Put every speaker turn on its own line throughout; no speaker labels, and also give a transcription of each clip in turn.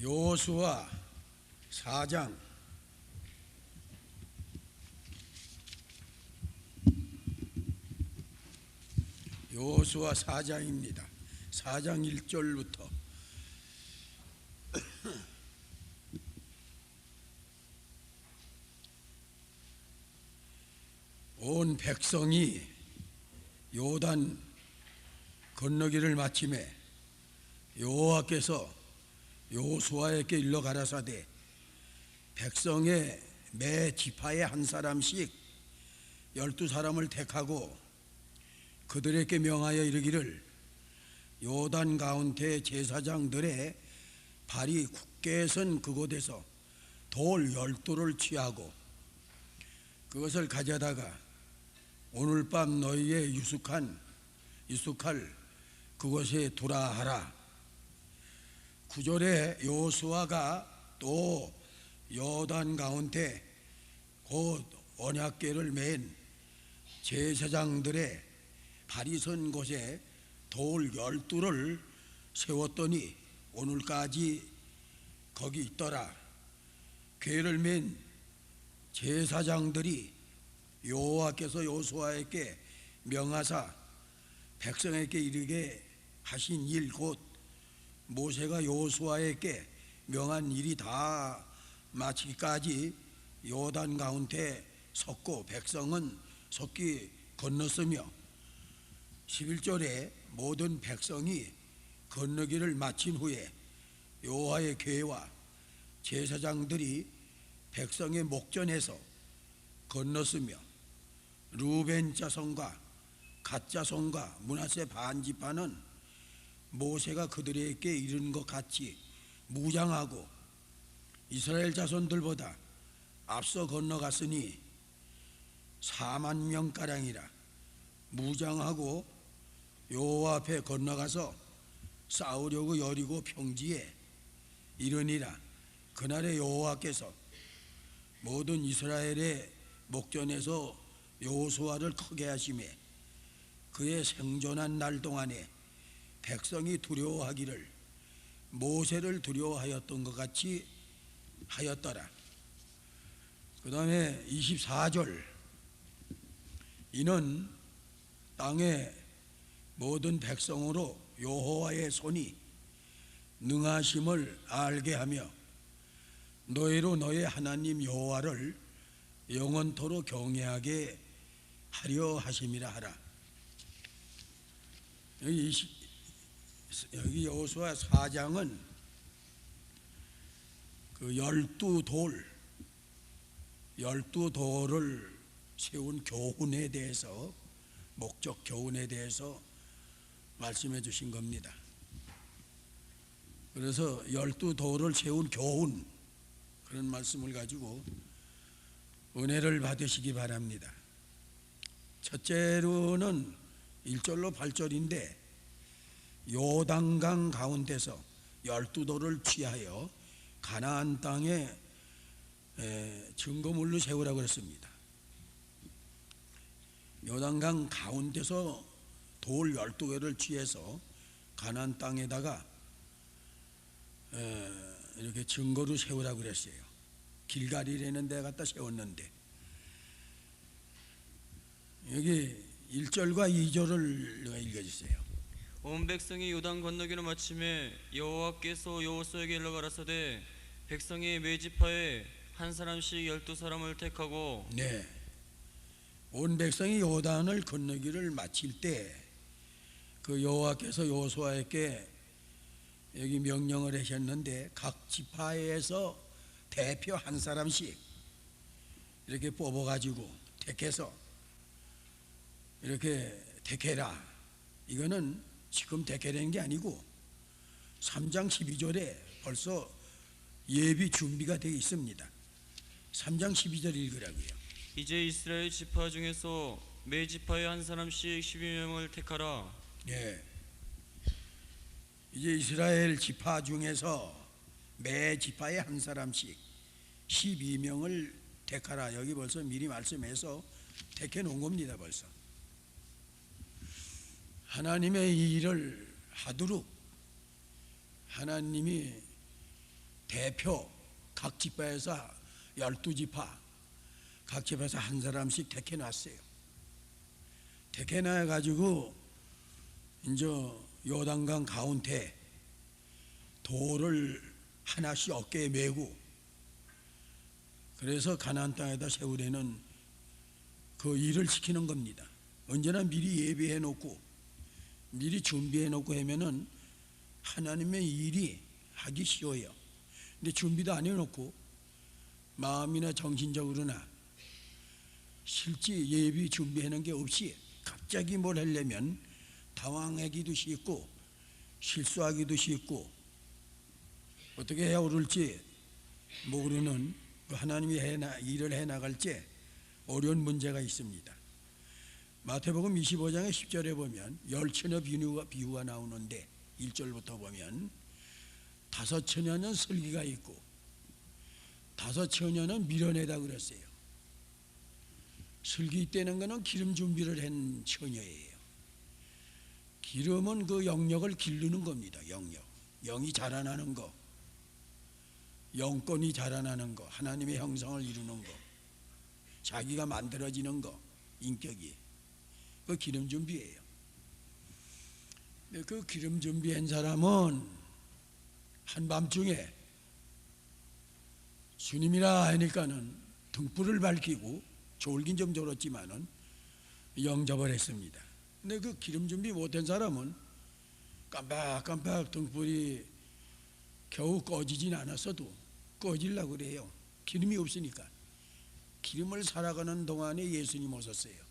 여호수아 4장 여호수아 4장입니다. 4장 1절부터 온 백성이 요단 건너기를 마침에 여호와께서 여호수아에게 일러 가라사대 백성의 매 지파에 한 사람씩 12사람을 택하고 그들에게 명하여 이르기를 요단 가운데 제사장들의 발이 굳게 선 그곳에서 돌 12를 취하고 그것을 가져다가 오늘 밤 너희의 유숙할 그곳에 두라 하라. 9절에 여호수아가 또 요단 가운데 곧 언약궤를 맨 제사장들의 발이 선 곳에 돌 12를 세웠더니 오늘까지 거기 있더라. 궤를 맨 제사장들이 여호와께서 여호수아에게 명하사 백성에게 이르게 하신 일 곧 모세가 여호수아에게 명한 일이 다 마치기까지 요단 가운데 섰고 백성은 섰기 건넜으며 11절에 모든 백성이 건너기를 마친 후에 여호와의 궤와 제사장들이 백성의 목전에서 건넜으며 루벤 자손과 갓 자손과 므낫세 반지파는 모세가 그들에게 이른 것 같이 무장하고 이스라엘 자손들보다 앞서 건너갔으니 4만 명가량이라. 무장하고 여호와 앞에 건너가서 싸우려고 여리고 평지에 이르니라. 그날에 여호와께서 모든 이스라엘의 목전에서 여호수아를 크게 하시매 그의 생존한 날 동안에 백성이 두려워하기를 모세를 두려워하였던 것 같이 하였더라. 그 다음에 24절 이는 땅의 모든 백성으로 여호와의 손이 능하심을 알게 하며 너희로 너희 하나님 여호와를 영원토록 경외하게 하려 하심이라 하라. 여기 여호수아 4장은 그 12돌을 세운 교훈에 대해서 목적 교훈에 대해서 말씀해 주신 겁니다. 그래서 12돌을 세운 교훈 그런 말씀을 가지고 은혜를 받으시기 바랍니다. 첫째로는 1절로 8절인데 요단강 가운데서 12돌을 취하여 가나안 땅에 증거물로 세우라고 그랬습니다. 요단강 가운데서 돌 12개를 취해서 가나안 땅에다가 이렇게 증거로 세우라고 그랬어요. 길갈이라는 데 갖다 세웠는데 여기 1절과 2절을 읽어주세요.
온 백성이 요단 건너기를 마침에 여호와께서 여호수아에게 일러 가라사대 백성이 매 지파에 한 사람씩 12사람을 택하고
네, 온 백성이 요단을 건너기를 마칠 때 그 여호와께서 여호수아에게 여기 명령을 하셨는데 각 지파에서 대표 한 사람씩 이렇게 뽑아가지고 택해서 이렇게 택해라. 이거는 지금 택해라는 게 아니고 3장 12절에 벌써 예비 준비가 되어 있습니다. 3장 12절 읽으라고요.
이제 이스라엘 지파 중에서 매 지파에 한 사람씩 12명을 택하라.
예. 이제 이스라엘 지파 중에서 매 지파에 한 사람씩 12명을 택하라. 여기 벌써 미리 말씀해서 택해 놓은 겁니다. 벌써 하나님의 이 일을 하도록 하나님이 대표 각 지파에서 12지파 각 지파에서 한 사람씩 택해놨어요. 택해놔가지고 이제 요단강 가운데 돌을 하나씩 어깨에 메고 그래서 가나안 땅에다 세우려는 그 일을 시키는 겁니다. 언제나 미리 예비해 놓고 미리 준비해 놓고 하면은 하나님의 일이 하기 쉬워요. 근데 준비도 안 해놓고 마음이나 정신적으로나 실제 예비 준비해 놓은 게 없이 갑자기 뭘 하려면 당황하기도 쉽고 실수하기도 쉽고 어떻게 해야 오를지 모르는 하나님이 일을 해나갈 때 어려운 문제가 있습니다. 마태복음 25장의 10절에 보면 열처녀 비유가 나오는데 1절부터 보면 5처녀는 슬기가 있고 5처녀는 밀어내다 그랬어요. 슬기 있다는 것은 기름 준비를 한 처녀예요. 기름은 그 영역을 기르는 겁니다. 영이 자라나는 거, 영권이 자라나는 거, 하나님의 형상을 이루는 거, 자기가 만들어지는 거, 인격이 그 기름 준비예요. 근데 그 기름 준비한 사람은 한밤중에 주님이라 하니까는 등불을 밝히고 졸긴 좀 졸았지만은 영접을 했습니다. 근데 그 기름 준비 못한 사람은 깜빡깜빡 등불이 겨우 꺼지진 않았어도 꺼지려고 그래요. 기름이 없으니까. 기름을 살아가는 동안에 예수님 오셨어요.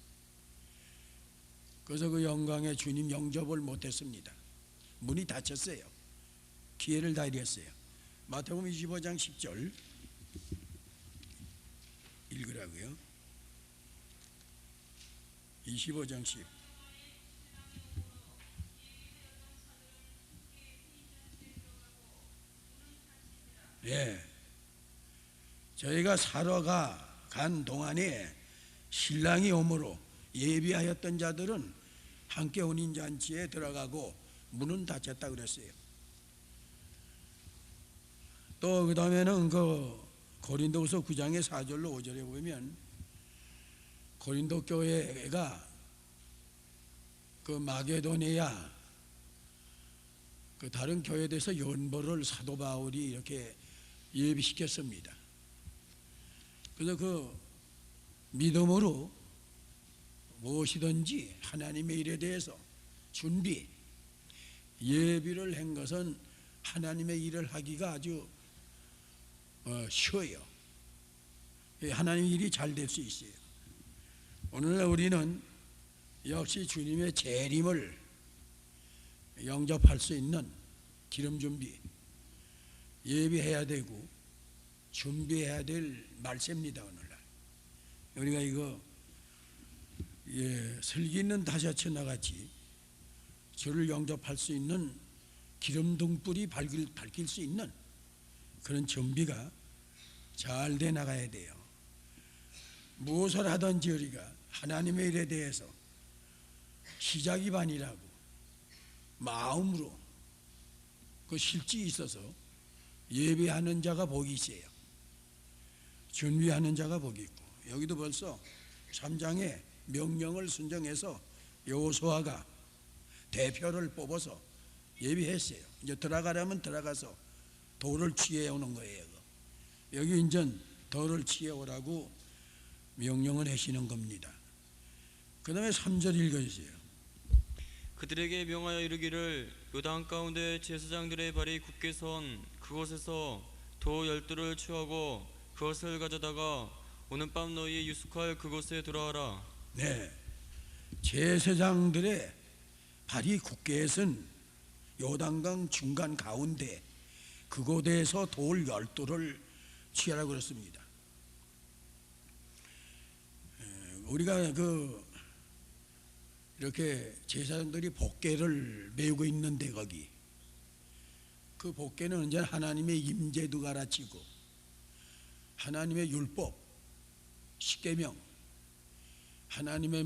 그래서 그 영광의 주님 영접을 못했습니다. 문이 닫혔어요. 기회를 다 잃었어요. 마태복음 25장 10절 읽으라고요. 25장 10. 예. 저희가 사러 간 동안에 신랑이 오므로 예비하였던 자들은 함께 혼인잔치에 들어가고 문은 닫혔다 그랬어요. 또 그 다음에는 그 고린도후서 9장의 4절로 5절에 보면 고린도 교회가 그 마게도니아 그 다른 교회에 대해서 연보를 사도 바울이 이렇게 예비시켰습니다. 그래서 그 믿음으로 무엇이든지 하나님의 일에 대해서 준비, 예비를 한 것은 하나님의 일을 하기가 아주 쉬워요. 하나님의 일이 잘 될 수 있어요. 오늘날 우리는 역시 주님의 재림을 영접할 수 있는 기름 준비, 예비해야 되고 준비해야 될 말세입니다. 오늘날 우리가 이거 슬기 있는 다시아처나 같이 저를 영접할 수 있는 기름 등불이 밝힐 수 있는 그런 준비가 잘 돼 나가야 돼요. 무엇을 하든지 우리가 하나님의 일에 대해서 시작이 반이라고 마음으로 그 실질이 있어서 예배하는 자가 복이 있어요. 준비하는 자가 복이 있고, 여기도 벌써 3장에 명령을 순종해서 여호수아가 대표를 뽑아서 예비했어요. 이제 들어가려면 들어가서 돌을 취해 오는 거예요. 여기 이제 돌을 취해 오라고 명령을 하시는 겁니다. 그 다음에 3절 읽어주세요.
그들에게 명하여 이르기를 요단 가운데 제사장들의 발이 굳게 선 그곳에서 도 12를 취하고 그것을 가져다가 오늘 밤 너희의 유숙할 그곳에 들어가라.
네, 제사장들의 발이 굳게 선 요단강 중간 가운데 그곳에서 돌 12를 취하라고 그랬습니다. 우리가 이렇게 제사장들이 복궤를 메우고 있는데 거기 그 복궤는 언제나 하나님의 임재도 가르치고 하나님의 율법, 십계명, 하나님의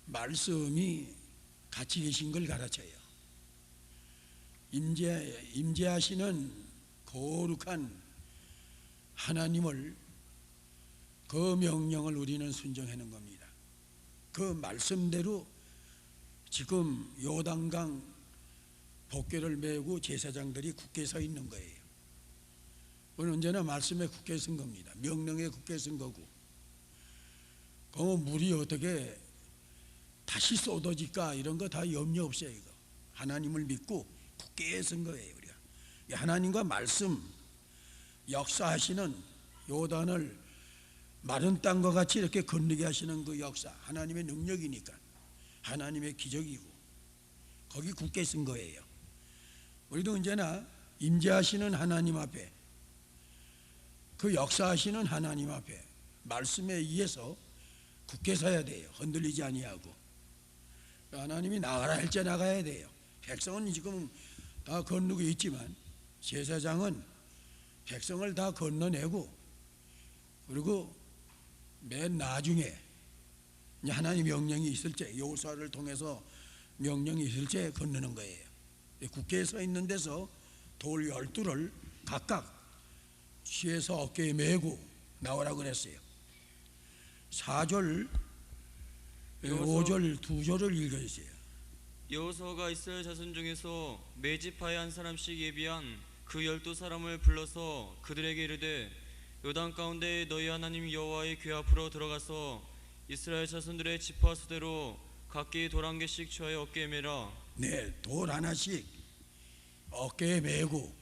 말씀이 같이 계신 걸 가르쳐요. 임재하시는 거룩한 하나님을 그 명령을 우리는 순종하는 겁니다. 그 말씀대로 지금 요단강 복궤를 메고 제사장들이 굳게 서 있는 거예요. 그건 언제나 말씀에 굳게 선 겁니다. 명령에 굳게 선 거고. 그 물이 어떻게 다시 쏟아질까 이런 거 다 염려 없어요. 이거 하나님을 믿고 굳게 선 거예요. 우리가 하나님과 말씀 역사하시는 요단을 마른 땅과 같이 이렇게 건너게 하시는 그 역사, 하나님의 능력이니까, 하나님의 기적이고 거기 굳게 선 거예요. 우리도 언제나 임재하시는 하나님 앞에, 그 역사하시는 하나님 앞에 말씀에 의해서 굳게 서야 돼요. 흔들리지 아니하고. 하나님이 나가라 할 때 나가야 돼요. 백성은 지금 다 건너고 있지만 제사장은 백성을 다 건너내고, 그리고 맨 나중에 하나님 명령이 있을 때, 여호수아를 통해서 명령이 있을 때 건너는 거예요. 굳게 서 있는 데서 돌 12를 각각 취해서 어깨에 메고 나오라고 그랬어요. 4절, 5절, 2절을 읽어주세요.
여호수아가 이스라엘 자손 중에서 매지파에 한 사람씩 예비한 그 12사람을 불러서 그들에게 이르되 요단 가운데 너희 하나님 여호와의 궤 앞으로 들어가서 이스라엘 자손들의 지파 수대로 각기 돌 한 개씩 취하여 어깨에 메라.
네, 돌 하나씩 어깨에 메고,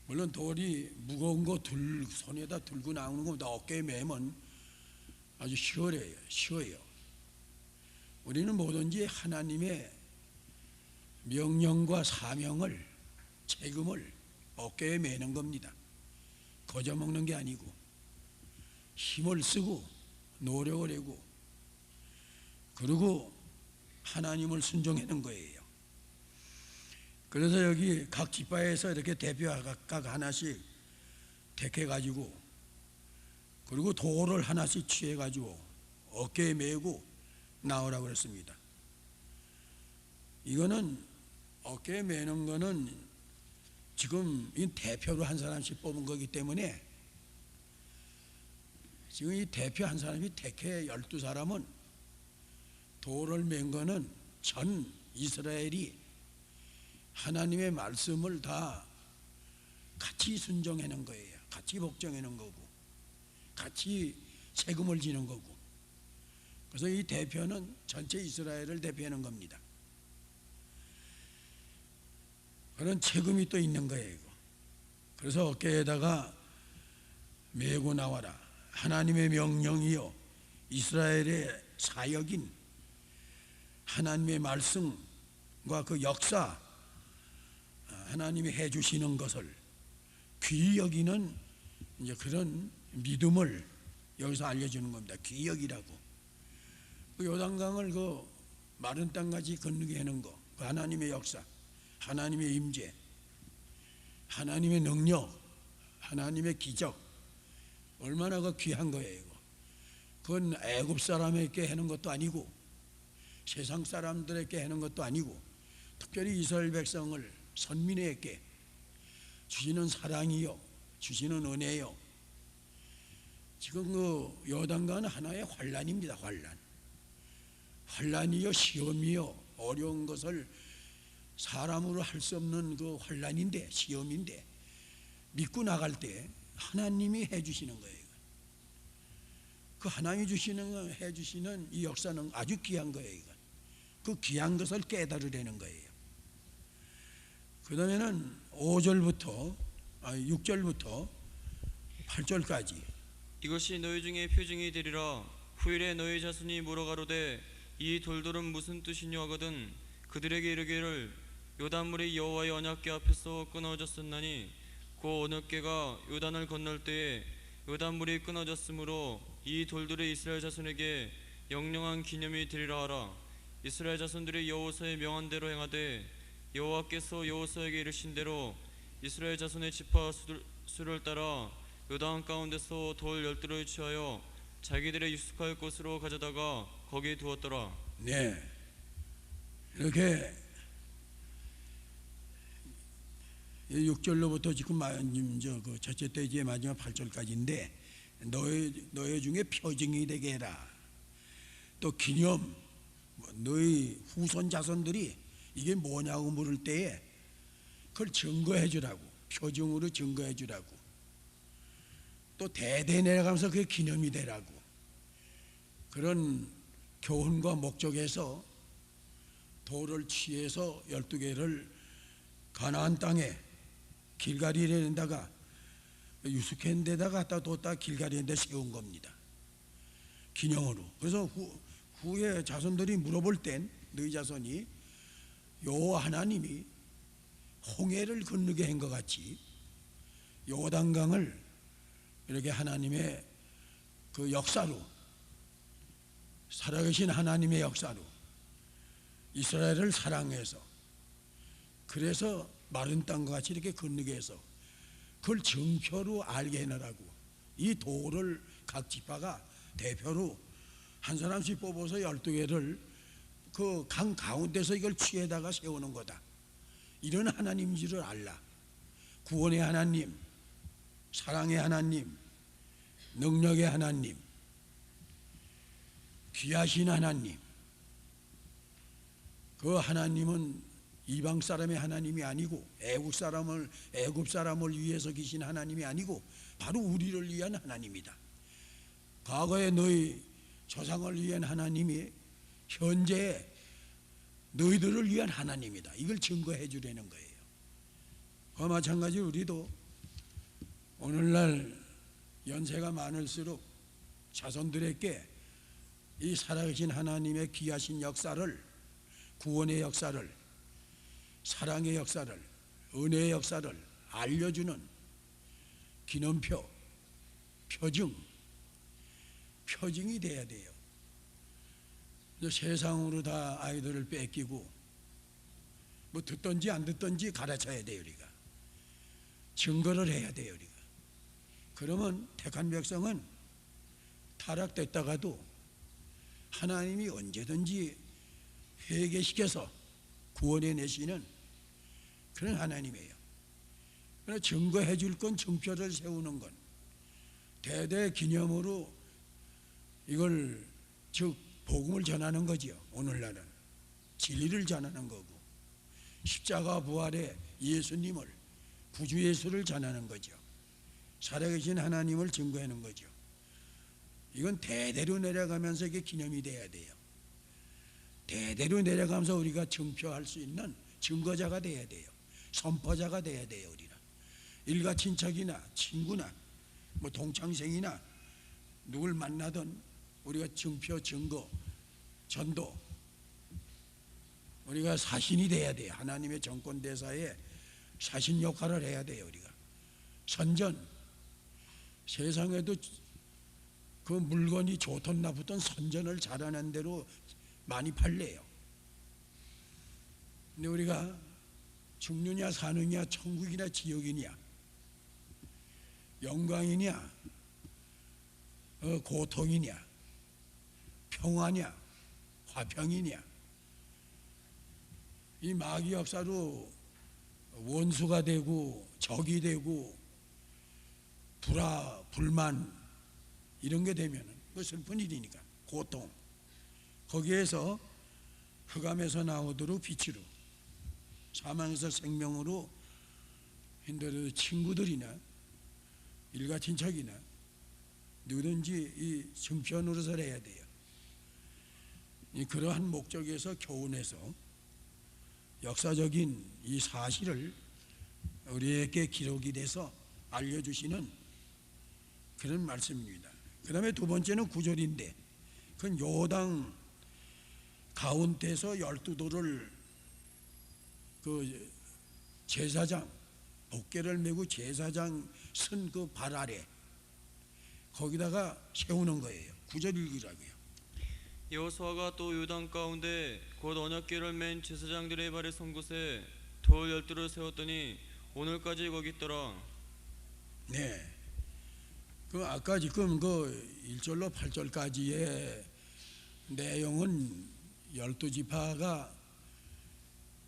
물론 돌이 무거운 거 손에다 들고 나오는 것보다 어깨에 메면 아주 쉬워요. 우리는 뭐든지 하나님의 명령과 사명을, 책임을 어깨에 메는 겁니다. 거저먹는 게 아니고 힘을 쓰고 노력을 하고, 그리고 하나님을 순종하는 거예요. 그래서 여기 각 지파에서 이렇게 대표 각각 하나씩 택해가지고, 그리고 돌을 하나씩 취해가지고 어깨에 메고 나오라고 그랬습니다. 이거는 어깨에 메는 거는 지금 이 대표로 한 사람씩 뽑은 거기 때문에, 지금 이 대표 한 사람이 택해 12사람은 돌을 맨 거는 전 이스라엘이 하나님의 말씀을 다 같이 순종하는 거예요. 같이 복종하는 거고, 같이 세금을 지는 거고. 그래서 이 대표는 전체 이스라엘을 대표하는 겁니다. 그런 책임이 또 있는 거예요. 그래서 어깨에다가 메고 나와라. 하나님의 명령이요, 이스라엘의 사역인 하나님의 말씀과 그 역사, 하나님이 해주시는 것을 귀히 여기는 이제 그런 믿음을 여기서 알려주는 겁니다. 귀히 여기라고. 그 요단강을 그 마른 땅같이 건너게 하는 거, 그 하나님의 역사, 하나님의 임재, 하나님의 능력, 하나님의 기적, 얼마나 그 귀한 거예요. 그건 애굽 사람에게 하는 것도 아니고 세상 사람들에게 하는 것도 아니고, 특별히 이스라엘 백성을, 선민에게 주시는 사랑이요, 주시는 은혜요. 지금 그 요단강은 하나의 환란입니다. 환란이요, 시험이요, 어려운 것을 사람으로 할 수 없는 그 환란인데, 시험인데, 믿고 나갈 때 하나님이 해주시는 거예요. 그 하나님이 해주시는 이 역사는 아주 귀한 거예요. 그 귀한 것을 깨달으려는 거예요. 그 다음에는 6절부터 8절까지.
이것이 너희 중에 표징이 되리라. 후일에 너희 자손이 물어가로되 이 돌들은 무슨 뜻이냐 하거든 그들에게 이르기를 요단물이 여호와의 언약궤 앞에서 끊어졌었나니 그 언약궤가 요단을 건널 때에 요단물이 끊어졌으므로 이 돌들이 이스라엘 자손에게 영영한 기념이 되리라 하라. 이스라엘 자손들이 여호수아의 명한 대로 행하되 여호와께서 여호수아에게 이르신 대로 이스라엘 자손의 지파 수를 따라 요단 가운데서 돌 12를 취하여 자기들의 유숙할 곳으로 가져다가 거기에 두었더라.
네, 이렇게 6절로부터 지금 그 첫째 돼지의 마지막 8절까지인데 너희 중에 표징이 되게 해라. 또 기념, 너희 후손 자손들이 이게 뭐냐고 물을 때에 그걸 증거해 주라고, 표징으로 증거해 주라고. 또 대대 내려가면서 그게 기념이 되라고. 그런 교훈과 목적에서 돌을 취해서 12개를 가나안 땅에 길가리라는 데다가 유숙한 데다가 갖다 뒀다 길가리라는 데 세운 겁니다. 기념으로. 그래서 후에 자손들이 물어볼 땐 너희 자손이 여호와 하나님이 홍해를 건너게 한 것 같이 요단강을 이렇게 하나님의 그 역사로, 살아계신 하나님의 역사로 이스라엘을 사랑해서, 그래서 마른 땅과 같이 이렇게 건너게 해서 그걸 증표로 알게 해내라고. 이 돌을 각 지파가 대표로 한 사람씩 뽑아서 12개를 그 강 가운데서 이걸 취해다가 세우는 거다. 이런 하나님인지를 알라. 구원의 하나님, 사랑의 하나님, 능력의 하나님, 귀하신 하나님. 그 하나님은 이방 사람의 하나님이 아니고 애국 사람을 위해서 계신 하나님이 아니고 바로 우리를 위한 하나님이다. 과거에 너희 조상을 위한 하나님이 현재 너희들을 위한 하나님이다. 이걸 증거해 주려는 거예요. 그와 마찬가지로 우리도 오늘날 연세가 많을수록 자손들에게 이 살아계신 하나님의 귀하신 역사를, 구원의 역사를, 사랑의 역사를, 은혜의 역사를 알려주는 기념표, 표징이 돼야 돼요. 세상으로 다 아이들을 뺏기고 뭐 듣든지 안 듣든지 가르쳐야 돼요. 우리가 증거를 해야 돼요. 우리가. 그러면 택한 백성은 타락됐다가도 하나님이 언제든지 회개시켜서 구원해 내시는 그런 하나님이에요. 그러나 증거해 줄 건, 증표를 세우는 건 대대 기념으로 이걸 즉 복음을 전하는 거지요. 오늘날은 진리를 전하는 거고 십자가 부활의 예수님을, 구주 예수를 전하는 거죠. 살아계신 하나님을 증거하는 거죠. 이건 대대로 내려가면서 이게 기념이 돼야 돼요. 대대로 내려가면서 우리가 증표할 수 있는 증거자가 돼야 돼요. 선포자가 돼야 돼요. 우리는 일가 친척이나 친구나 뭐 동창생이나 누굴 만나든 우리가 증표, 증거, 전도, 우리가 사신이 돼야 돼요. 하나님의 정권 대사에 사신 역할을 해야 돼요. 우리가 선전, 세상에도 그 물건이 좋든 나쁘든 선전을 잘하는 대로 많이 팔려요. 근데 우리가 죽느냐 사느냐, 천국이냐 지옥이냐, 영광이냐 고통이냐, 평화냐 화평이냐, 이 마귀 역사로 원수가 되고 적이 되고 불만 이런 게 되면 그 슬픈 일이니까 고통, 거기에서 흑암에서 나오도록 빛으로, 사망에서 생명으로 힘들어도 친구들이나 일가 친척이나 누구든지 이 증표 노릇을 해야 돼요. 그러한 목적에서 교훈해서 역사적인 이 사실을 우리에게 기록이 돼서 알려주시는 그런 말씀입니다. 그 다음에 두 번째는 9절인데 그건 요당 가운데서 12돌을 그 제사장, 복궤를 메고 제사장 선 그 발 아래 거기다가 세우는 거예요. 9절 읽으라고요.
여호수아가 또 요단 가운데 곧 언약궤를 맨 제사장들의 발에 선 곳에 돌 12를 세웠더니 오늘까지 거기 있더라.
네. 그 아까 지금 그 1절로 8절까지의 내용은 12지파가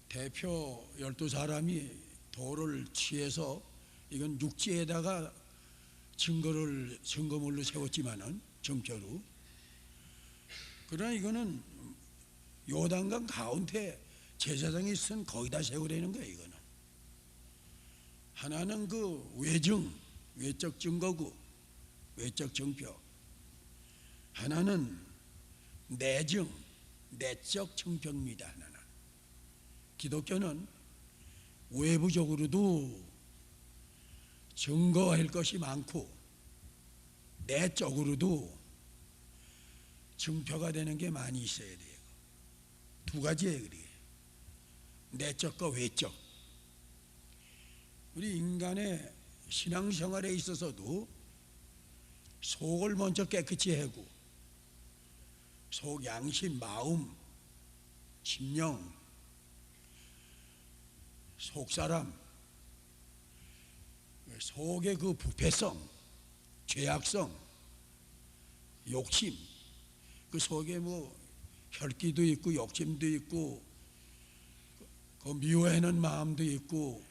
대표 12사람이 돌을 취해서 이건 육지에다가 증거물로 세웠지만은 증표로. 그러나 이거는 요단강 가운데 제사장이 쓴 거기다 세우라는 거예요. 이거는 하나는 그 외적 증거고 외적 증표, 하나는 내적 증표입니다. 하나는 기독교는 외부적으로도 증거할 것이 많고 내적으로도 증표가 되는 게 많이 있어야 돼요. 두 가지예요. 그게 내적과 외적. 우리 인간의 신앙생활에 있어서도 속을 먼저 깨끗이 하고 속, 양심, 마음, 심령, 속사람, 속의 그 부패성, 죄악성, 욕심, 그 속에 뭐 혈기도 있고 욕심도 있고 그 미워하는 마음도 있고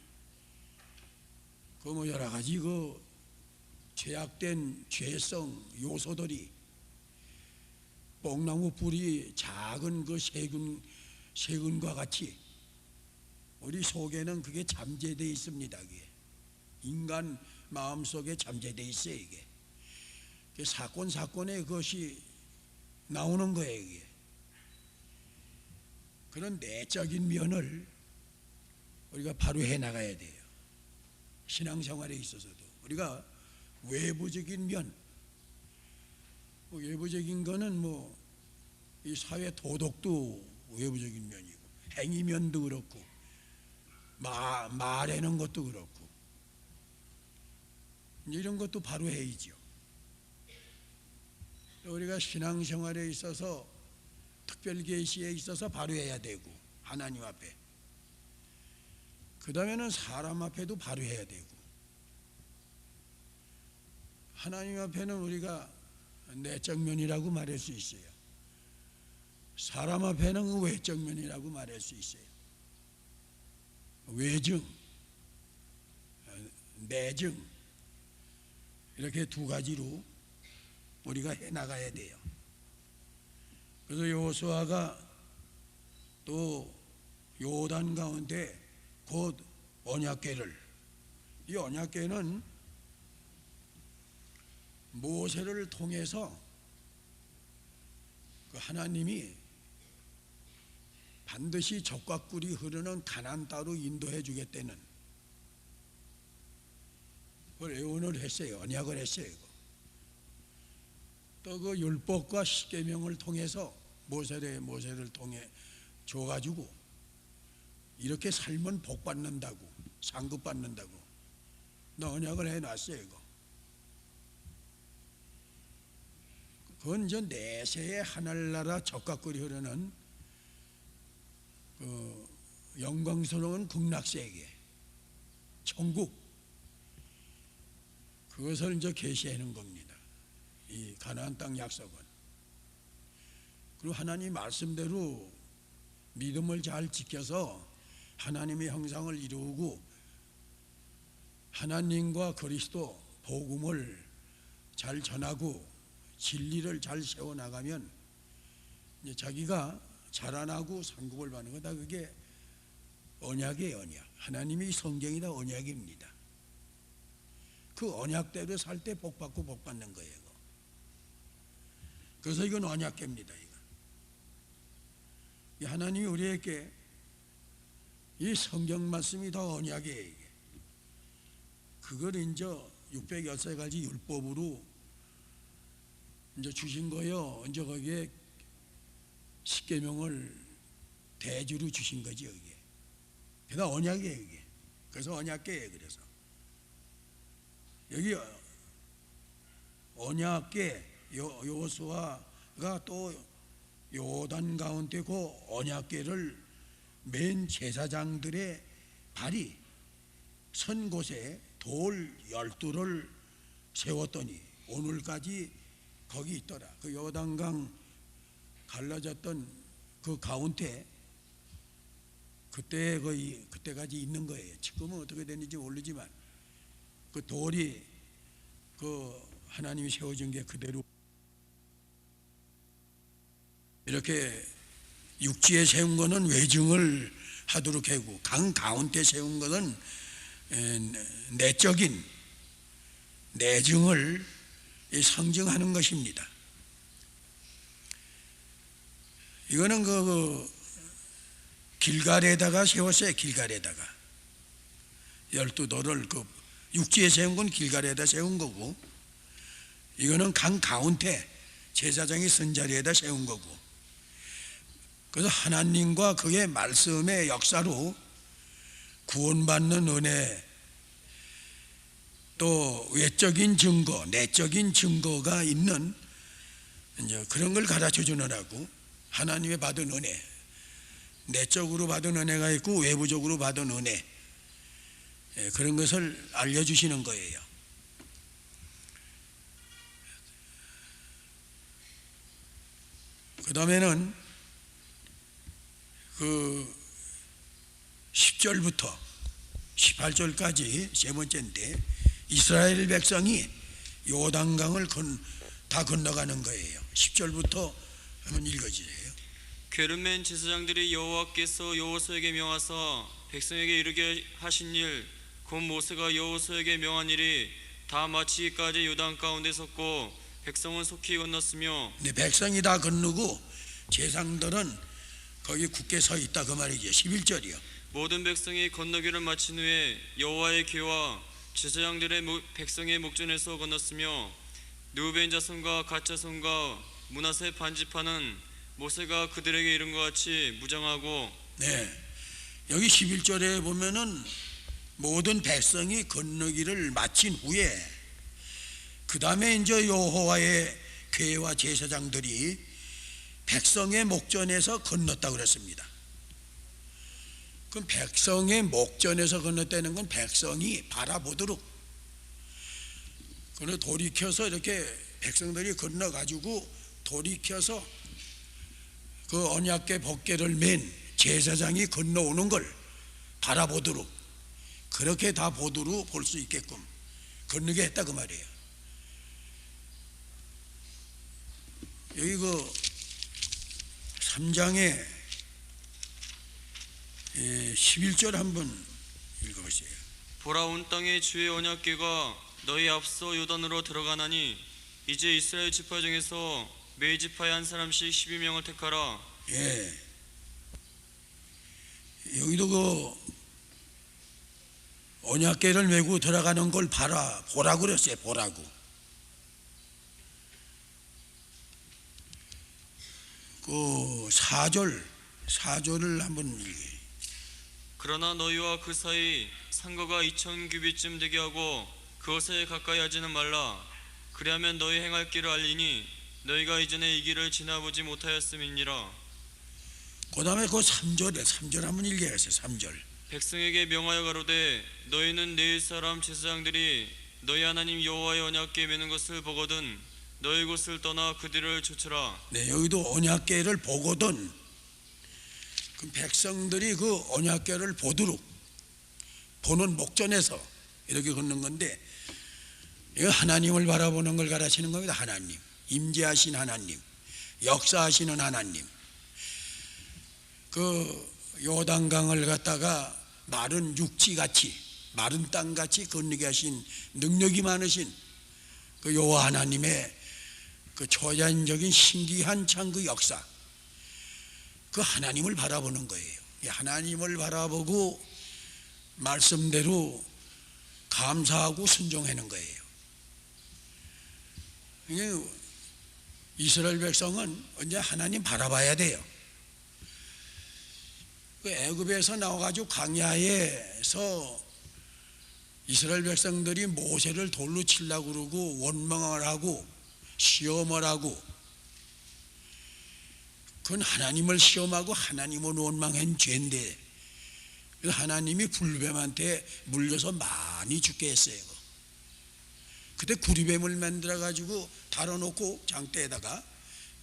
그 뭐 여러 가지 그 죄악된 죄성 요소들이 뽕나무 뿌리 작은 그 세균과 같이 우리 속에는 그게 잠재되어 있습니다. 그게 인간 마음 속에 잠재되어 있어요. 이게 사건에 그것이 나오는 거예요. 이게 그런 내적인 면을 우리가 바로 해나가야 돼요. 신앙생활에 있어서도 우리가 외부적인 면, 외부적인 거는 뭐 이 사회 도덕도 외부적인 면이고 행위면도 그렇고 말하는 것도 그렇고 이런 것도 바로 해야죠. 우리가 신앙생활에 있어서 특별계시에 있어서 바로 해야 되고 하나님 앞에, 그 다음에는 사람 앞에도 바로 해야 되고, 하나님 앞에는 우리가 내적 면이라고 말할 수 있어요. 사람 앞에는 외적 면이라고 말할 수 있어요. 외증, 내증, 이렇게 두 가지로 우리가 해나가야 돼요. 그래서 여호수아가 또 요단 가운데 곧 언약궤를, 이 언약궤는 모세를 통해서 그 하나님이 반드시 젖과 꿀이 흐르는 가나안 땅으로 인도해 주겠다는 그걸 예언을 했어요. 언약을 했어요. 또 그 율법과 십계명을 통해서 모세를 통해 줘가지고 이렇게 살면 복 받는다고, 상급 받는다고 언약을 해놨어요. 그건 이제 내세의 하늘나라 젖과 꿀이 흐르는 그 영광스러운 극락세계, 천국, 그것을 이제 계시하는 겁니다. 이 가나안 땅 약속은. 그리고 하나님 말씀대로 믿음을 잘 지켜서 하나님의 형상을 이루고 하나님과 그리스도 복음을 잘 전하고 진리를 잘 세워나가면 이제 자기가 자라나고 상급을 받는 거다. 그게 언약이에요. 언약. 하나님이 성경이 다 언약입니다. 그 언약대로 살 때 복 받고 복 받는 거예요. 그래서 이건 언약궤입니다. 이거 하나님이 우리에게 이 성경 말씀이 다 언약이에요. 이게. 그걸 이제 606가지 율법으로 이제 주신 거예요. 이제 거기에 십계명을 대주로 주신 거지. 이게. 그래서 언약이에요. 이게. 그래서 언약궤예요. 그래서 여기 언약궤 여호수아가 또 요단 가운데 그 언약궤를 맨 제사장들의 발이 선 곳에 돌 12를 세웠더니 오늘까지 거기 있더라. 그 요단강 갈라졌던 그 가운데 그때까지 있는 거예요. 지금은 어떻게 되는지 모르지만 그 돌이 그 하나님이 세워준 게 그대로 이렇게 육지에 세운 거는 외증을 하도록 하고 강 가운데 세운 것은 내적인 내증을 상징하는 것입니다. 이거는 그 길갈에다가 세웠어요. 길갈에다가 12돌을 그 육지에 세운 건 길갈에다 세운 거고, 이거는 강 가운데 제사장이 선 자리에다 세운 거고, 그래서 하나님과 그의 말씀의 역사로 구원받는 은혜, 또 외적인 증거, 내적인 증거가 있는 이제 그런 걸 가르쳐 주느라고 하나님의 받은 은혜, 내적으로 받은 은혜가 있고 외부적으로 받은 은혜, 그런 것을 알려주시는 거예요. 그 다음에는 그 10절부터 18절까지 세 번째인데, 이스라엘 백성이 요단강을 다 건너가는 거예요. 10절부터 한번 읽어주세요.
게르멘 제사장들이 여호와께서 여호수아에게 명하사 백성에게 이르게 하신 일, 곧 모세가 여호수아에게 명한 일이 다 마치기까지 요단 가운데 섰고 백성은 속히 건넜으며.
네, 백성이 다 건너고 제사장들은 거기 굳게 서 있다 그 말이죠. 11절이요.
모든 백성이 건너기를 마친 후에 여호와의궤와 제사장들의 백성의 목전에서 건넜으며, 르우벤 자손과 갓 자손과 므낫세 반지파는 모세가 그들에게 이른 것 같이 무장하고.
네, 여기 11절에 보면은 모든 백성이 건너기를 마친 후에 그 다음에 이제 여호와의 궤와 제사장들이 백성의 목전에서 건넜다 그랬습니다. 그럼 백성의 목전에서 건넜다는 건 백성이 바라보도록, 그는 돌이켜서 이렇게 백성들이 건너가지고 돌이켜서 그 언약궤 법궤를 맨 제사장이 건너오는 걸 바라보도록, 그렇게 다 보도록 볼 수 있게끔 건너게 했다 그 말이에요. 여기 그 3장에 11절 한번 읽어보세요.
보라, 온 땅에 주의 언약궤가 너희 앞서 요단으로 들어가나니 이제 이스라엘 지파 중에서 매 지파에 한 사람씩 12명을 택하라.
예, 여기도 그 언약궤를 메고 들어가는 걸 보라고 그랬어요. 보라고. 그 4절을 한번 읽어요.
그러나 너희와 그 사이 상거가 2000규빗쯤 되게 하고 그것에 가까이 하지는 말라. 그리하면 너희 행할 길을 알리니 너희가 이전에 이 길을 지나보지 못하였음이니라.
그 다음에 그 3절 한번 읽어야겠어요. 3절.
백성에게 명하여 가로되 너희는 내 사람 제사장들이 너희 하나님 여호와의 언약궤 매는 것을 보거든 너희 곳을 떠나 그들을 쫓으라.
네, 여기도 언약궤를 보거든, 그 백성들이 그 언약궤를 보도록 보는 목전에서 이렇게 걷는 건데, 이거 하나님을 바라보는 걸 가르치는 겁니다. 하나님, 임재하신 하나님, 역사하시는 하나님. 그 요단강을 갖다가 마른 육지같이, 마른 땅같이 건너게 하신 능력이 많으신 그 여호와 하나님의 그 초자연적인 신기한 참 그 역사, 그 하나님을 바라보는 거예요. 하나님을 바라보고 말씀대로 감사하고 순종하는 거예요. 이스라엘 백성은 언제 하나님 바라봐야 돼요. 그 애굽에서 나와가지고 광야에서 이스라엘 백성들이 모세를 돌로 치려고 그러고 원망을 하고 시험을 하고, 그건 하나님을 시험하고 하나님을 원망한 죄인데, 하나님이 불뱀한테 물려서 많이 죽게 했어요. 그때 구리뱀을 만들어 가지고 달아놓고 장대에다가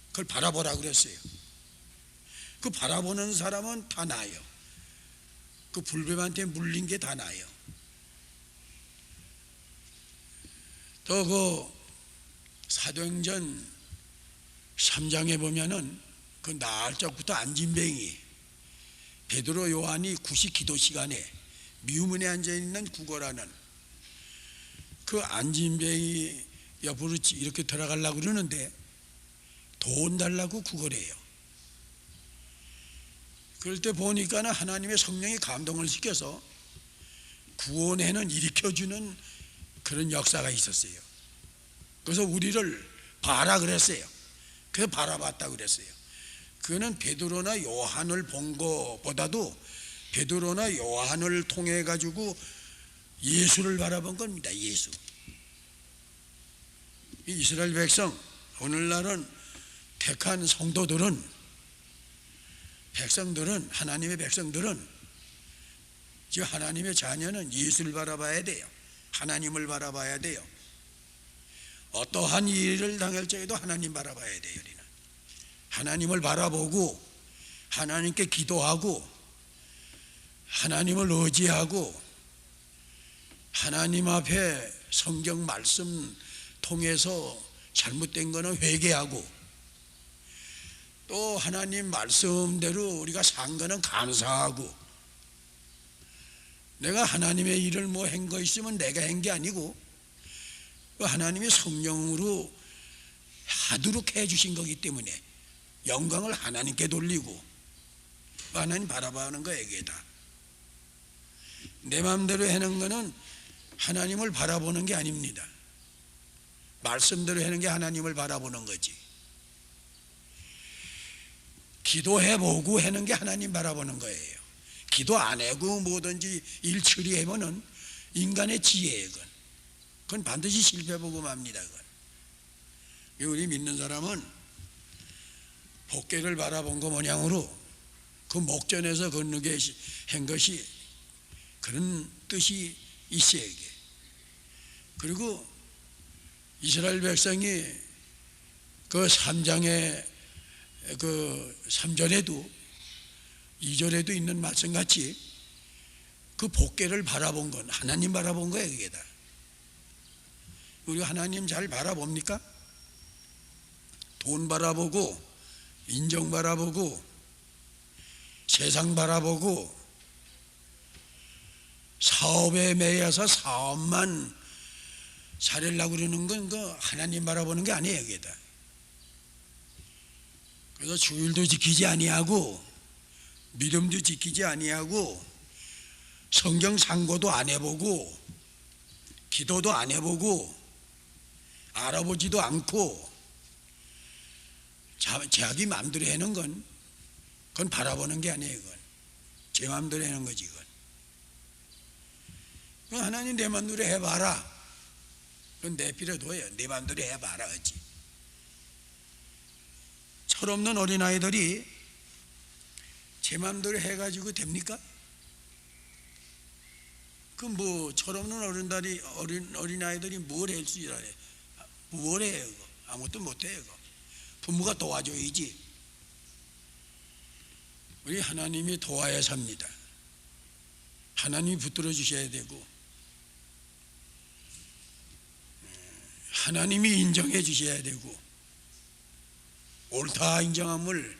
그걸 바라보라 그랬어요. 그 바라보는 사람은 다 나아요. 그 불뱀한테 물린 게 다 나요. 또 그 사도행전 3장에 보면은 그 날짜부터 안진뱅이 베드로 요한이 구식 기도 시간에 미우문에 앉아 있는 구걸하는 그 안진뱅이 옆으로 이렇게 들어가려고 그러는데 돈 달라고 구걸해요. 그럴 때 보니까는 하나님의 성령이 감동을 시켜서 구원에는 일으켜주는 그런 역사가 있었어요. 그래서 우리를 봐라 그랬어요. 그래서 바라봤다 그랬어요. 그거는 베드로나 요한을 본 것보다도 베드로나 요한을 통해 가지고 예수를 바라본 겁니다. 예수. 이스라엘 백성, 오늘날은 택한 성도들은, 백성들은, 하나님의 백성들은, 즉 하나님의 자녀는 예수를 바라봐야 돼요. 하나님을 바라봐야 돼요. 어떠한 일을 당할 적에도 하나님 바라봐야 돼요. 우리는 하나님을 바라보고 하나님께 기도하고 하나님을 의지하고 하나님 앞에 성경 말씀 통해서 잘못된 거는 회개하고 또 하나님 말씀대로 우리가 산 거는 감사하고, 내가 하나님의 일을 뭐 한 거 있으면 내가 한 게 아니고 하나님의 성령으로 하도록 해 주신 거기 때문에 영광을 하나님께 돌리고 하나님 바라보는 거예요. 이게 다 내 마음대로 해는 거는 하나님을 바라보는 게 아닙니다. 말씀대로 하는 게 하나님을 바라보는 거지. 기도해보고 하는 게 하나님 바라보는 거예요. 기도 안 하고 뭐든지 일 처리해보는 인간의 지혜예요. 그건 반드시 실패보고 맙니다. 그건. 우리 믿는 사람은 복개를 바라본 거 모양으로 그 목전에서 건너게 한 것이 그런 뜻이 있어야 돼. 그리고 이스라엘 백성이 그 3장의 그 3절에도 2절에도 있는 말씀같이 그 복개를 바라본 건 하나님 바라본 거예요. 그게 다. 우리 하나님 잘 바라봅니까? 돈 바라보고 인정 바라보고 세상 바라보고 사업에 매여서 사업만 잘하려고 그러는 건 그 하나님 바라보는 게 아니에요. 그게 다. 그래서 주일도 지키지 아니하고 믿음도 지키지 아니하고 성경 상고도 안 해보고 기도도 안 해보고 알아보지도 않고 자기 마음대로 하는 건 그건 바라보는 게 아니에요. 그건 제 마음대로 하는 거지. 그건 하나님 내 마음대로 해봐라. 그건 내 필요도예요. 내 마음대로 해봐라 하지. 철없는 어린아이들이 제 마음대로 해가지고 됩니까? 그 뭐 철없는 어린아이들이 뭘 할 수 있어야 해? 뭘 해요? 그거? 아무것도 못해요. 그거. 부모가 도와줘야지. 우리 하나님이 도와야 삽니다. 하나님이 붙들어 주셔야 되고 하나님이 인정해 주셔야 되고 옳다 인정함을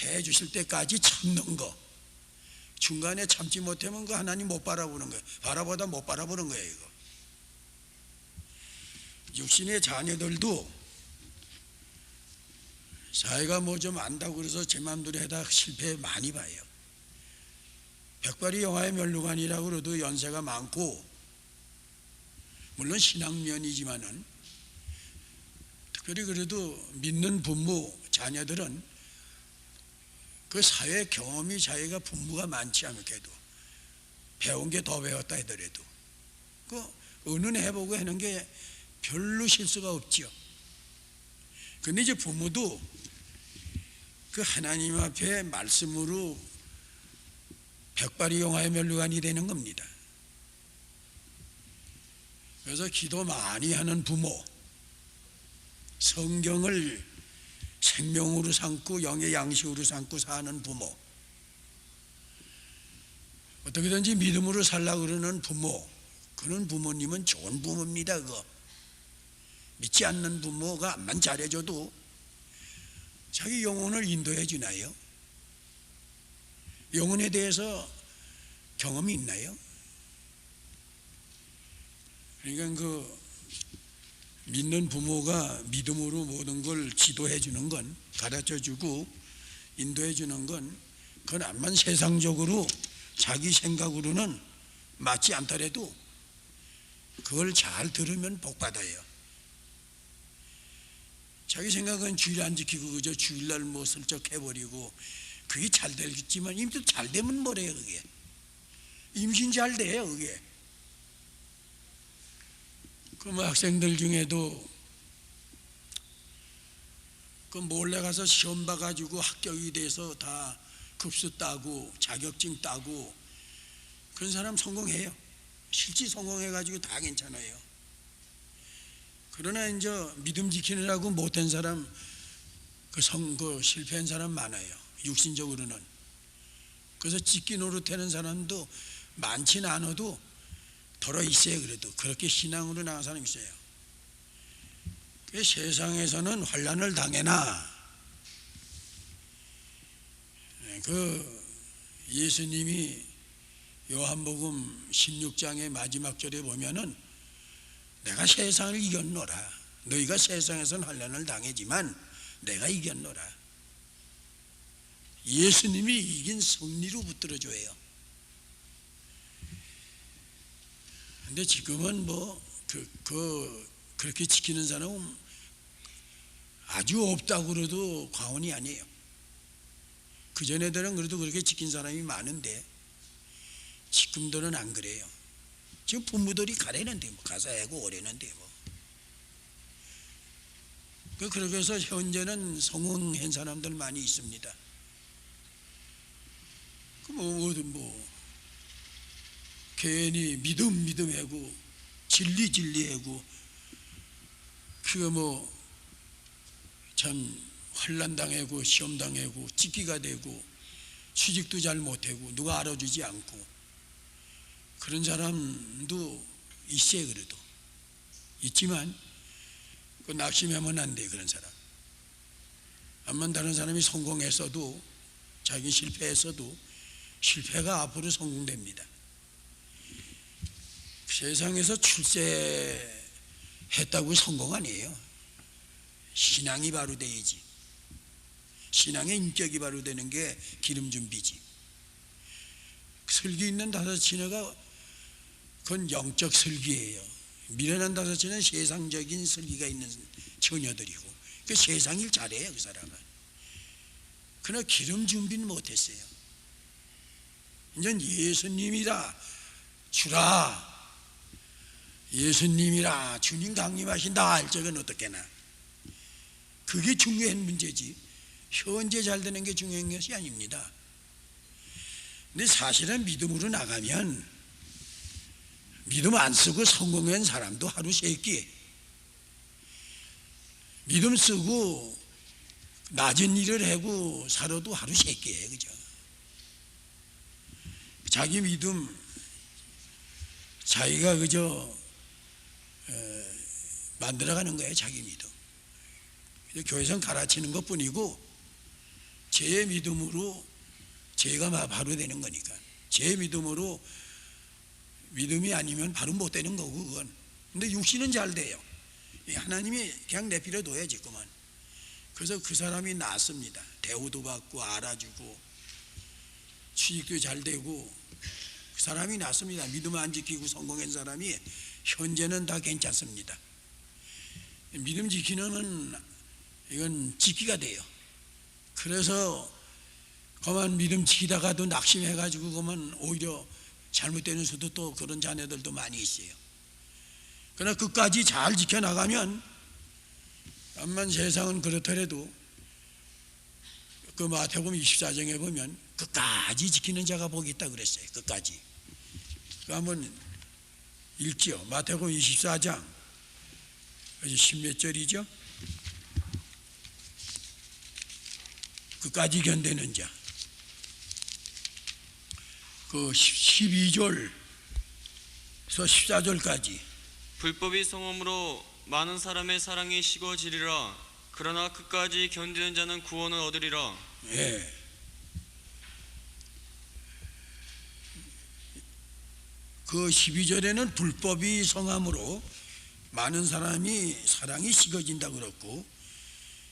해 주실 때까지 참는 거, 중간에 참지 못하면 그 하나님 못 바라보는 거예요. 바라보다 못 바라보는 거예요. 이거 육신의 자녀들도 자기가 뭐 좀 안다고 그래서 제 마음대로 해다 실패 많이 봐요. 백발이 영화의 멸류관이라고 그래도 연세가 많고 물론 신앙면이지만은 특별히 그래도 믿는 부모 자녀들은 그 사회 경험이 자기가 부모가 많지 않게도 배운 게 더 배웠다 하더라도 그 은은해보고 하는 게 별로 실수가 없지요. 근데 이제 부모도 그 하나님 앞에 말씀으로 백발이 영화의 멸류관이 되는 겁니다. 그래서 기도 많이 하는 부모, 성경을 생명으로 삼고 영의 양식으로 삼고 사는 부모, 어떻게든지 믿음으로 살려고 그러는 부모, 그런 부모님은 좋은 부모입니다. 그거 믿지 않는 부모가 암만 잘해줘도 자기 영혼을 인도해 주나요? 영혼에 대해서 경험이 있나요? 그러니까 그 믿는 부모가 믿음으로 모든 걸 지도해 주는 건, 가르쳐 주고 인도해 주는 건, 그건 암만 세상적으로 자기 생각으로는 맞지 않더라도 그걸 잘 들으면 복 받아요. 자기 생각은 주일 안 지키고 그저 주일날 뭐 슬쩍 해버리고 그게 잘 되겠지만 임신 잘 되면 뭐래요? 그게 임신 잘 돼요. 그게 그 뭐 학생들 중에도 그 몰래 가서 시험 봐가지고 합격이 돼서 다 급수 따고 자격증 따고 그런 사람 성공해요. 실제 성공해가지고 다 괜찮아요. 그러나 이제 믿음 지키느라고 못한 사람, 그 실패한 사람 많아요. 육신적으로는. 그래서 찍기 노릇하는 사람도 많지는 않아도 덜어 있어요. 그래도 그렇게 신앙으로 나간 사람이 있어요. 세상에서는 환난을 당해나 그 예수님이 요한복음 16장의 마지막 절에 보면은 내가 세상을 이겼노라. 너희가 세상에서는 환난을 당하지만 내가 이겼노라. 예수님이 이긴 승리로 붙들어줘요. 근데 지금은 뭐 그렇게 지키는 사람은 아주 없다고 그래도 과언이 아니에요. 그전에들은 그래도 그렇게 지킨 사람이 많은데 지금들은 안 그래요. 지금 부모들이 가래는데 뭐 가사하고 오래는데 뭐. 그렇게 해서 현재는 성공한 사람들 많이 있습니다. 뭐 괜히 믿음하고 진리하고 그거 뭐 참 환난 당하고 시험 당하고 찍기가 되고 취직도 잘 못하고 누가 알아주지 않고 그런 사람도 있어요. 그래도 있지만 그 낙심하면 안 돼. 그런 사람 암만 다른 사람이 성공했어도 자기 실패했어도 실패가 앞으로 성공됩니다. 세상에서 출세했다고 성공 아니에요. 신앙이 바로 돼야지. 신앙의 인격이 바로 되는 게 기름 준비지. 슬기 있는 다섯치녀가 그건 영적 슬기예요. 미련한 다섯치녀는 세상적인 슬기가 있는 처녀들이고 그 세상 일 잘해요. 그 사람은. 그러나 기름 준비는 못했어요. 이제 예수님이라 주라, 예수님이라 주님 강림하신다 할 적은 어떻게나 그게 중요한 문제지 현재 잘 되는 게 중요한 것이 아닙니다. 근데 사실은 믿음으로 나가면 믿음 안 쓰고 성공한 사람도 하루 세 끼, 믿음 쓰고 낮은 일을 하고 살아도 하루 세 끼예요. 그죠? 자기 믿음 자기가 그저 만들어가는 거예요. 자기 믿음 교회에서 가르치는 것뿐이고 제 믿음으로 제가 바로 되는 거니까 제 믿음으로 믿음이 아니면 바로 못 되는 거고 그건. 근데 육신은 잘 돼요. 하나님이 그냥 내버려둬야지 그만. 그래서 그 사람이 낫습니다. 대우도 받고 알아주고 취직도 잘 되고 그 사람이 낫습니다. 믿음 안 지키고 성공한 사람이 현재는 다 괜찮습니다. 믿음 지키는 이건 지키가 돼요. 그래서 그만 믿음 지키다가도 낙심해가지고 그만 오히려 잘못되는 수도 또 그런 자녀들도 많이 있어요. 그러나 끝까지 잘 지켜나가면 암만 세상은 그렇더라도 그 마태복음 24장에 보면 끝까지 지키는 자가 복이 있다 그랬어요. 끝까지. 그 한번 읽죠. 마태복음 24장 10몇 절이죠. 끝까지 견디는 자. 그 12절에서 14절까지
불법이 성함으로 많은 사람의 사랑이 식어지리라. 그러나 끝까지 견디는 자는 구원을 얻으리라.
예. 그 12절에는 불법이 성함으로 많은 사람이 사랑이 식어진다 그랬고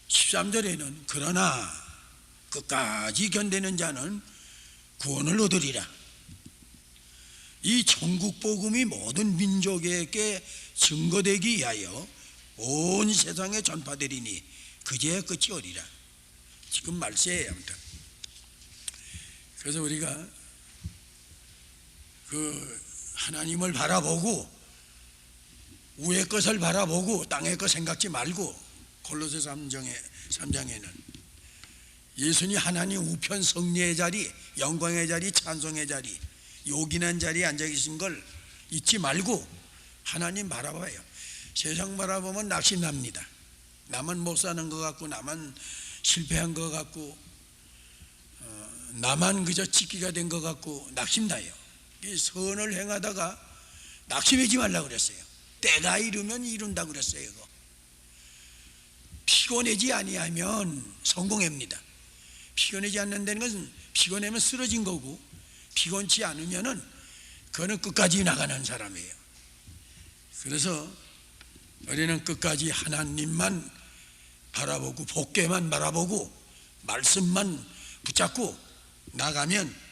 13절에는 그러나 끝까지 견디는 자는 구원을 얻으리라. 이 천국 복음이 모든 민족에게 증거되기 위하여 온 세상에 전파되리니 그제야 끝이 오리라. 지금 말세예요. 아무튼 그래서 우리가 그 하나님을 바라보고 위의 것을 바라보고 땅의 것 생각지 말고 골로새 3장에는 예수님 하나님 우편 성리의 자리, 영광의 자리, 찬송의 자리, 요긴한 자리에 앉아 계신 걸 잊지 말고 하나님 바라봐요. 세상 바라보면 낙심납니다. 나만 못 사는 것 같고, 나만 실패한 것 같고, 나만 그저 찍기가 된 것 같고 낙심나요. 이 선을 행하다가 낙심하지 말라 그랬어요. 때가 이르면 이룬다 그랬어요. 그거. 피곤하지 아니하면 성공합니다. 피곤하지 않는다는 것은 피곤하면 쓰러진 거고, 피곤치 않으면은 그거는 끝까지 나가는 사람이에요. 그래서 우리는 끝까지 하나님만 바라보고 복개만 바라보고 말씀만 붙잡고 나가면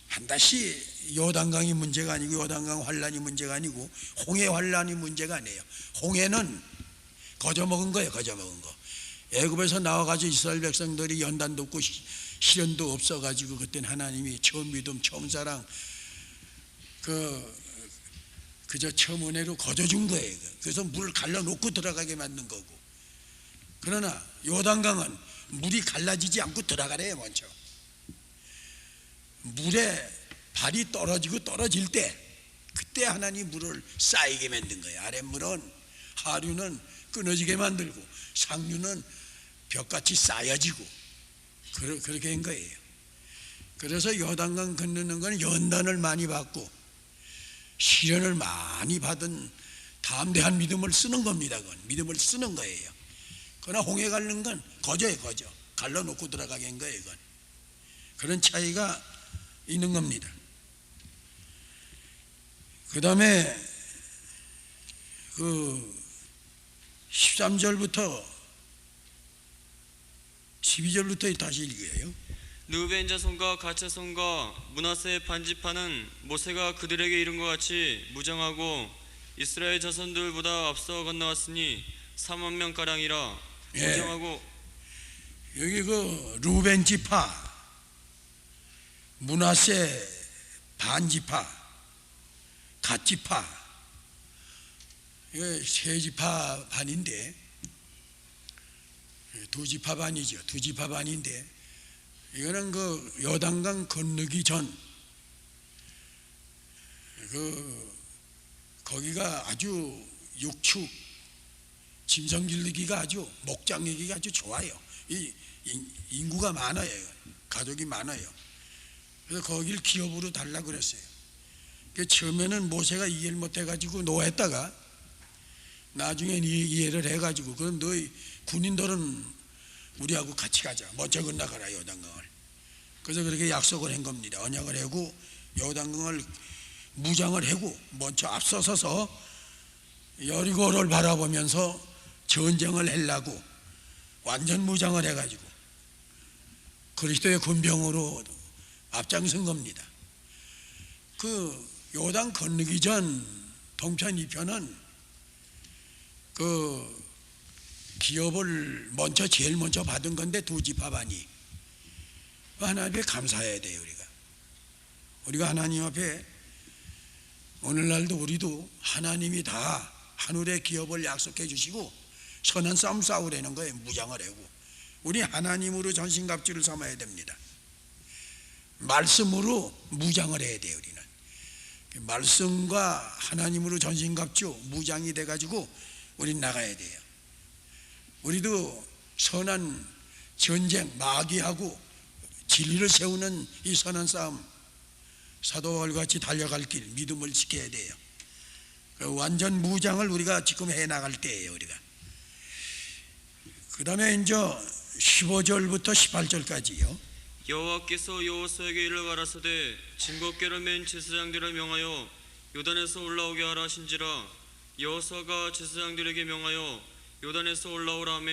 반드시 요단강이 문제가 아니고, 요단강 환란이 문제가 아니고, 홍해 환란이 문제가 아니에요. 홍해는 거저먹은 거예요. 거저먹은 거. 애굽에서 나와가지고 이스라엘 백성들이 연단도 없고 시련도 없어가지고 그때는 하나님이 처음 믿음, 처음 사랑, 그저 처음 은혜로 거저준 거예요. 그래서 물을 갈라놓고 들어가게 만든 거고. 그러나 요단강은 물이 갈라지지 않고 들어가래요. 먼저 물에 발이 떨어지고 떨어질 때 그때 하나님 물을 쌓이게 만든 거예요. 아랫물은 하류는 끊어지게 만들고 상류는 벽같이 쌓여지고 그렇게 한 거예요. 그래서 요단강 건너는 건 연단을 많이 받고 시련을 많이 받은 담대한 믿음을 쓰는 겁니다. 그건 믿음을 쓰는 거예요. 그러나 홍해 갈는 건 거저예요. 거저 갈라놓고 들어가게 한 거예요. 그건. 그런 차이가 있는 겁니다. 그 다음에 그 13절부터 12절부터 다시 읽어요.
르우벤 자손과 갓 자손과 므낫세 반지파는 모세가 그들에게 이룬 것 같이 무장하고 이스라엘 자손들보다 앞서 건너왔으니 3만 명 가량이라. 무장하고
여기 그 르우벤 지파, 므낫세 반지파, 갓 지파, 이거 세 지파 반인데, 두 지파 반이죠. 두 지파 반인데, 이거는 그 요단강 건너기 전, 거기가 아주 육축, 짐승 길르기가 아주, 목장 내기가 아주 좋아요. 인구가 많아요. 가족이 많아요. 그래서 거길 기업으로 달라고 그랬어요. 처음에는 모세가 이해를 못해가지고 노했다가 나중엔 이해를 해가지고, 그럼 너희 군인들은 우리하고 같이 가자. 먼저 건너가라 요단강을. 그래서 그렇게 약속을 한 겁니다. 언약을 하고 요단강을 무장을 하고 먼저 앞서서서 여리고를 바라보면서 전쟁을 하려고 완전 무장을 해가지고 그리스도의 군병으로 앞장선 겁니다. 그 요단 건너기 전 동편 이편은 그 기업을 제일 먼저 받은 건데 두 지파반이 하나님께 감사해야 돼요. 우리가 하나님 앞에 오늘날도 우리도 하나님이 다 하늘의 기업을 약속해 주시고 선한 싸움 싸우라는 거예요. 무장을 하고 우리 하나님으로 전신갑주를 삼아야 됩니다. 말씀으로 무장을 해야 돼요. 우리는 말씀과 하나님으로 전신갑주 무장이 돼가지고 우린 나가야 돼요. 우리도 선한 전쟁, 마귀하고 진리를 세우는 이 선한 싸움, 사도 바울같이 달려갈 길, 믿음을 지켜야 돼요. 그 완전 무장을 우리가 지금 해나갈 때예요. 우리가 그 다음에 이제 15절부터 18절까지요.
여호와께서 여호수아에게 이르러 가라사대 증거궤를 맨 제사장들을 명하여 요단에서 올라오게 하라 하신지라. 여호수아가 제사장들에게 명하여 요단에서 올라오라 하며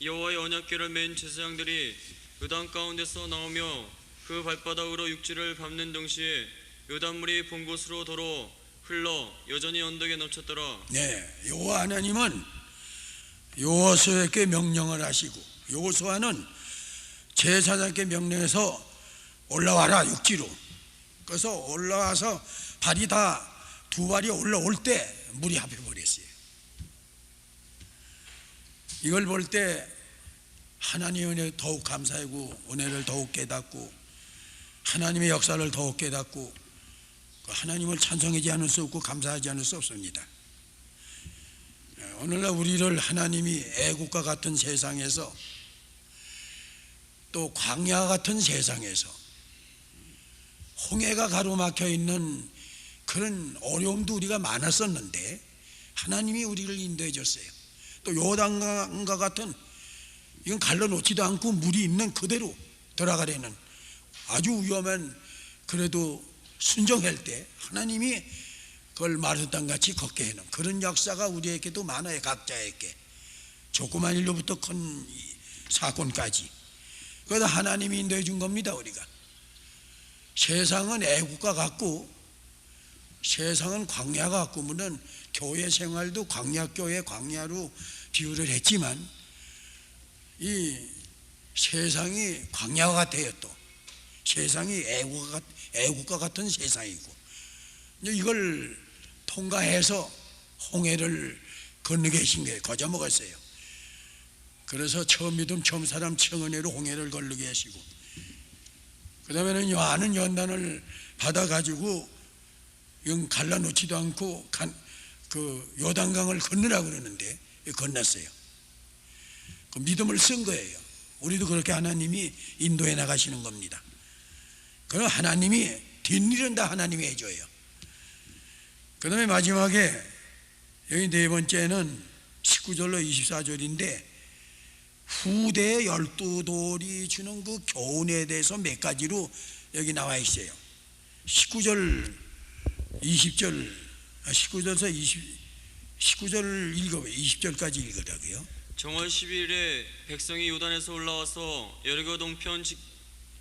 여호와의 언약궤를 맨 제사장들이 요단 가운데서 나오며 그 발바닥으로 육지를 밟는 동시에 요단물이 본 곳으로 도로 흘러 여전히 언덕에 넘쳤더라.
네, 여호와 하나님은 여호수아에게 명령을 하시고, 여호수아는 제사장께 명령해서 올라와라 육지로. 그래서 올라와서 발이 다 두 발이 올라올 때 물이 합해 버렸어요. 이걸 볼 때 하나님의 은혜 더욱 감사하고 은혜를 더욱 깨닫고 하나님의 역사를 더욱 깨닫고 하나님을 찬송하지 않을 수 없고 감사하지 않을 수 없습니다. 오늘날 우리를 하나님이 애국과 같은 세상에서 또 광야 같은 세상에서 홍해가 가로막혀 있는 그런 어려움도 우리가 많았었는데 하나님이 우리를 인도해 줬어요. 또 요단강과 같은, 이건 갈라놓지도 않고 물이 있는 그대로 들어가려는 아주 위험한, 그래도 순종할 때 하나님이 그걸 마르단 같이 걷게 해놓은 그런 역사가 우리에게도 많아요. 각자에게 조그만 일로부터 큰 사건까지. 그래서 하나님이 인도해 준 겁니다. 우리가 세상은 애국과 같고 세상은 광야 같고, 물론 교회 생활도 광야교회 광야로 비유를 했지만 이 세상이 광야와 같아요. 또 세상이 애국과 같은 세상이고, 이걸 통과해서 홍해를 건너게 하신 거예요. 거저 먹었어요. 그래서 처음 믿음 처음 사람 청은혜로 홍해를 건너게 하시고, 그 다음에는 많은 연단을 받아가지고 이건 갈라놓지도 않고 그 요단강을 건너라고 그러는데 건넜어요. 그 믿음을 쓴 거예요. 우리도 그렇게 하나님이 인도해 나가시는 겁니다. 그럼 하나님이 뒷일은 다 하나님이 해줘요. 그 다음에 마지막에 여기 네 번째는 19절로 24절인데 후대 12돌이 주는 그 교훈에 대해서 몇 가지로 여기 나와 있어요. 19절 20절 19절에서 19절 읽어봐요. 20절까지 읽으라고요.
정월 10일에 백성이 요단에서 올라와서 여리고 동편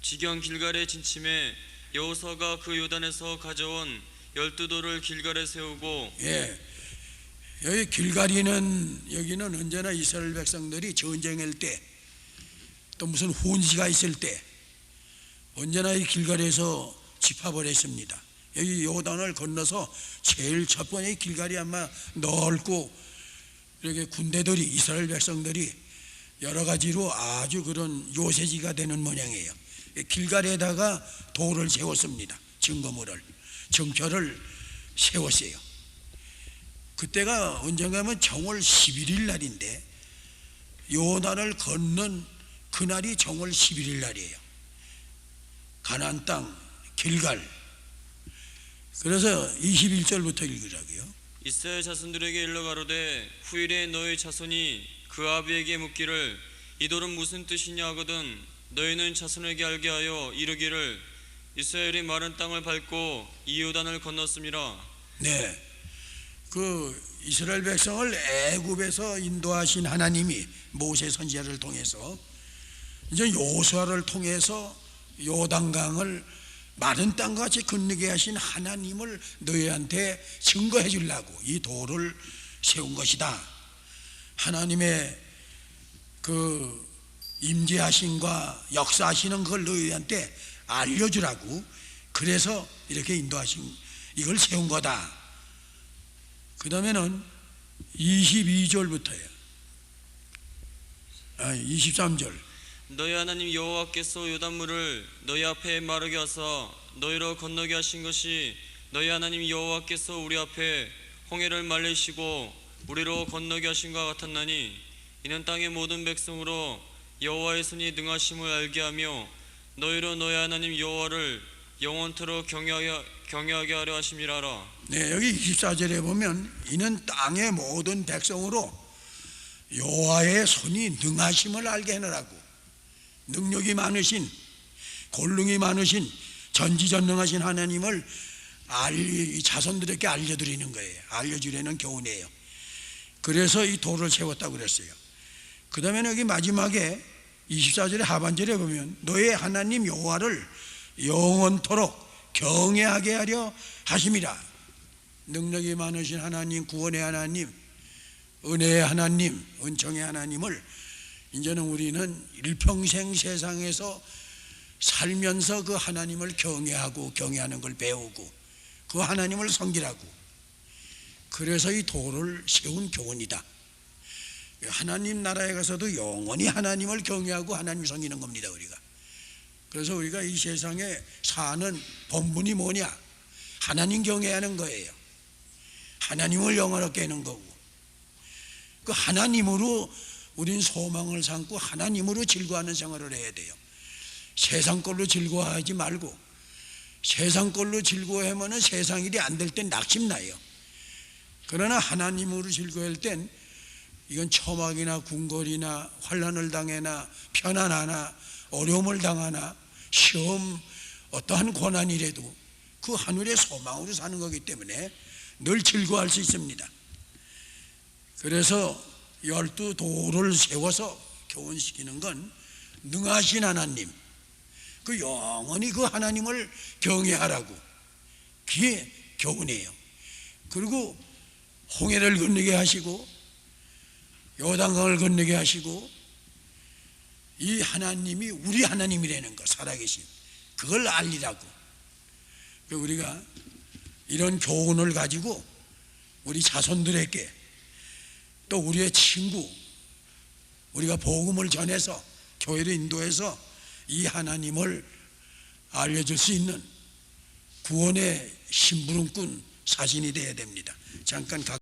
지경 길갈에 진침해 여호수아가 그 요단에서 가져온 12돌을 길갈에 세우고,
예, 여기 길갈이는 여기는 언제나 이스라엘 백성들이 전쟁할 때 또 무슨 혼시가 있을 때 언제나 이 길갈에서 집합을 했습니다. 여기 요단을 건너서 제일 첫 번째 길갈이 아마 넓고 이렇게 군대들이 이스라엘 백성들이 여러 가지로 아주 그런 요새지가 되는 모양이에요. 길갈에다가 돌을 세웠습니다. 증거물을, 정표를 세웠어요. 그때가 언젠가면 정월 11일 날인데 요단을 건넌 그날이 정월 11일 날이에요. 가나안 땅 길갈. 그래서 21절부터 읽으라고요.
이스라엘 자손들에게 일러 가로되 후일에 너희 자손이 그 아비에게 묻기를 이 돌은 무슨 뜻이냐 하거든 너희는 자손에게 알게 하여 이르기를 이스라엘이 마른 땅을 밟고 이 요단을 건넜음이라.
네, 그 이스라엘 백성을 애굽에서 인도하신 하나님이 모세 선지자를 통해서 이제 여호수아를 통해서 요단강을 마른 땅같이 건너게 하신 하나님을 너희한테 증거해 주려고 이 돌을 세운 것이다. 하나님의 그 임재하심과 역사하시는 걸 너희한테 알려주라고, 그래서 이렇게 인도하신 이걸 세운 거다. 그 다음에는 22절부터예요. 23절.
너희 하나님 여호와께서 요단물을 너희 앞에 마르게 하사 너희로 건너게 하신 것이 너희 하나님 여호와께서 우리 앞에 홍해를 말리시고 우리로 건너게 하신 것 같았나니 이는 땅의 모든 백성으로 여호와의 손이 능하심을 알게 하며 너희로 너희 하나님 여호와를 영원토록 경외하게 하려 하심이라라.
네, 여기 24절에 보면 이는 땅의 모든 백성으로 여호와의 손이 능하심을 알게 하느라고, 능력이 많으신, 권능이 많으신, 전지전능하신 하나님을 자손들에게 알려드리는 거예요. 알려주려는 교훈이에요. 그래서 이 돌을 세웠다고 그랬어요. 그 다음에 여기 마지막에 24절의 하반절에 보면 너의 하나님 여호와를 영원토록 경외하게 하려 하심이라. 능력이 많으신 하나님, 구원의 하나님, 은혜의 하나님, 은총의 하나님을 이제는 우리는 일평생 세상에서 살면서 그 하나님을 경외하고 경외하는 걸 배우고 그 하나님을 섬기라고. 그래서 이 돌을 세운 교훈이다. 하나님 나라에 가서도 영원히 하나님을 경외하고 하나님을 섬기는 겁니다, 우리가. 그래서 우리가 이 세상에 사는 본분이 뭐냐? 하나님 경외하는 거예요. 하나님을 영원하게 하는 거고, 그 하나님으로 우린 소망을 삼고 하나님으로 즐거워하는 생활을 해야 돼요. 세상 걸로 즐거워하지 말고, 세상 걸로 즐거워하면 세상 일이 안 될 땐 낙심나요. 그러나 하나님으로 즐거워할 땐 이건 초막이나 궁궐이나 환난을 당하나 편안하나 어려움을 당하나 시험 어떠한 고난이라도 그 하늘의 소망으로 사는 거기 때문에 늘 즐거워할 수 있습니다. 그래서 12돌을 세워서 교훈시키는 건 능하신 하나님, 그 영원히 그 하나님을 경외하라고, 그게 교훈이에요. 그리고 홍해를 건너게 하시고 요단강을 건너게 하시고 이 하나님이 우리 하나님이라는 거, 살아계신 그걸 알리라고. 우리가 이런 교훈을 가지고 우리 자손들에게 또 우리의 친구, 우리가 복음을 전해서 교회를 인도해서 이 하나님을 알려줄 수 있는 구원의 심부름꾼 사신이 되어야 됩니다. 잠깐